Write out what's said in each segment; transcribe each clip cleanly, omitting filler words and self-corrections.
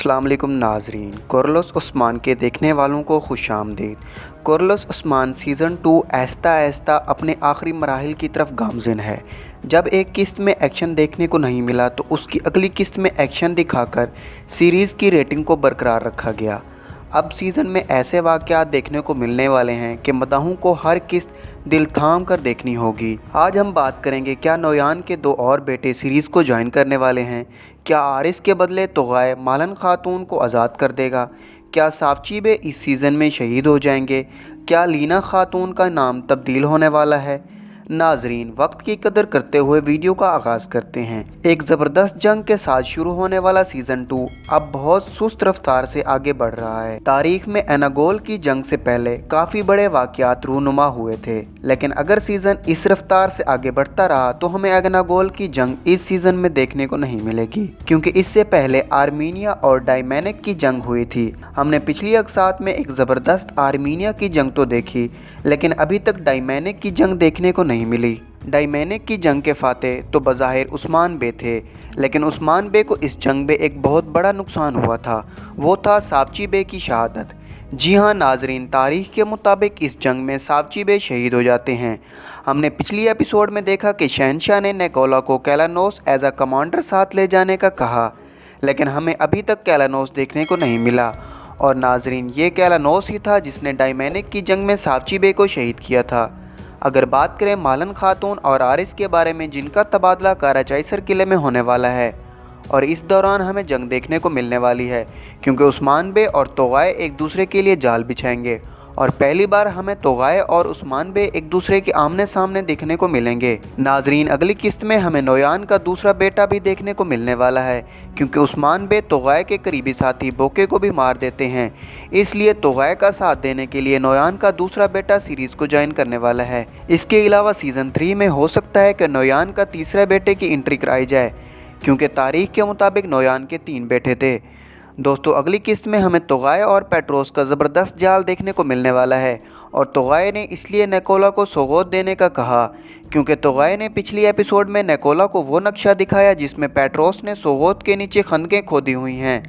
अस्सलाम वालेकुम नाजरीन, कोरलोस उस्मान के देखने वालों को खुशामदीद। कोरलोस उस्मान सीज़न 2 आहिस्ता आहिस्ता अपने आखिरी मराहिल की तरफ गामज़न है। जब एक किस्त में एक्शन देखने को नहीं मिला तो उसकी अगली किस्त में एक्शन दिखाकर सीरीज़ की रेटिंग को बरकरार रखा गया। अब सीज़न में ऐसे वाक़यात देखने को मिलने वाले हैं कि मदाहों को हर किस्त दिल थाम कर देखनी होगी। आज हम बात करेंगे, क्या नोयान के 2 और बेटे सीरीज़ को ज्वाइन करने वाले हैं? क्या आरिस के बदले तोग़ाए मालन खातून को आज़ाद कर देगा? क्या साफ़चीबे इस सीज़न में शहीद हो जाएंगे? क्या लीना खातून का नाम तब्दील होने वाला है? नाजरीन, वक्त की कदर करते हुए वीडियो का आगाज़ करते हैं। एक ज़बरदस्त जंग के साथ शुरू होने वाला सीज़न 2 अब बहुत सुस्त रफ्तार से आगे बढ़ रहा है। तारीख में एनागोल की जंग से पहले काफ़ी बड़े वाक़यात रूनुमा हुए थे, लेकिन अगर सीज़न इस रफ्तार से आगे बढ़ता रहा तो हमें एनागोल की जंग इस सीज़न में देखने को नहीं मिलेगी, क्योंकि इससे पहले आर्मीनिया और डायमेनिक की जंग हुई थी। हमने पिछली अक़सात में एक ज़बरदस्त आर्मीनिया की जंग तो देखी, लेकिन अभी तक डायमेनिक की जंग देखने को नहीं मिली। डायमेनिक की जंग के फातेह तो बज़ाहिर उस्मान बे थे, लेकिन उस्मान बे को इस जंग में एक बहुत बड़ा नुकसान हुआ था। वो था साफ़ची बे की शहादत। जी हाँ नाजरीन, तारीख़ के मुताबिक इस जंग में साफ़ची बे शहीद हो जाते हैं। हमने पिछली एपिसोड में देखा कि शहनशाह ने निकोला को कैलानोस एज अ कमांडर साथ ले जाने का कहा, लेकिन हमें अभी तक कैलानोस देखने को नहीं मिला। और नाजरीन, ये कैलानोस ही था जिसने डायमेनिक की जंग में साफ़ची बे को शहीद किया था। अगर बात करें मालन खातून और आरिस के बारे में, जिनका तबादला कराचाइसर किले में होने वाला है और इस दौरान हमें जंग देखने को मिलने वाली है, क्योंकि उस्मान बे और तोग़ाए एक दूसरे के लिए जाल बिछाएंगे और पहली बार हमें तोग़ाए और उस्मान बे एक दूसरे के आमने सामने देखने को मिलेंगे। नाजरीन, अगली किस्त में हमें नोयान का दूसरा बेटा भी देखने को मिलने वाला है, क्योंकि उस्मान बे तोग़ाए के करीबी साथी बोके को भी मार देते हैं। इसलिए तोग़ाए का साथ देने के लिए नोयान का दूसरा बेटा सीरीज़ को ज्वाइन करने वाला है। इसके अलावा सीज़न 3 में हो सकता है कि नोयान का तीसरे बेटे की एंट्री कराई जाए, क्योंकि तारीख़ के मुताबिक नोयान के 3 बेटे थे। दोस्तों, अगली किस्त में हमें तोग़ाए और पेट्रोस का ज़बरदस्त जाल देखने को मिलने वाला है, और तोग़ाए ने इसलिए निकोला को सौगात देने का कहा, क्योंकि तोग़ाए ने पिछली एपिसोड में निकोला को वो नक्शा दिखाया जिसमें पेट्रोस ने सौगात के नीचे खंदकें खोदी हुई हैं,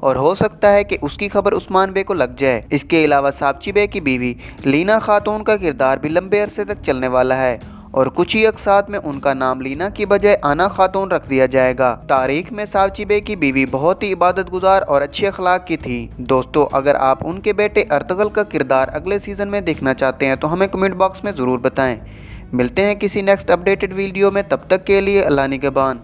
और हो सकता है कि उसकी खबर उस्मान बे को लग जाए। इसके अलावा साफ़ची बे की बीवी लीना खातून का किरदार भी लंबे अरसे तक चलने वाला है, और कुछ ही अक़सात में उनका नाम लीना की बजाय आना खातून रख दिया जाएगा। तारीख में साफ़ची बे की बीवी बहुत ही इबादत गुजार और अच्छे अखलाक की थी। दोस्तों, अगर आप उनके बेटे अर्तगल का किरदार अगले सीज़न में देखना चाहते हैं तो हमें कमेंट बॉक्स में ज़रूर बताएं। मिलते हैं किसी नेक्स्ट अपडेटेड वीडियो में, तब तक के लिए अल्लाह निगहबान।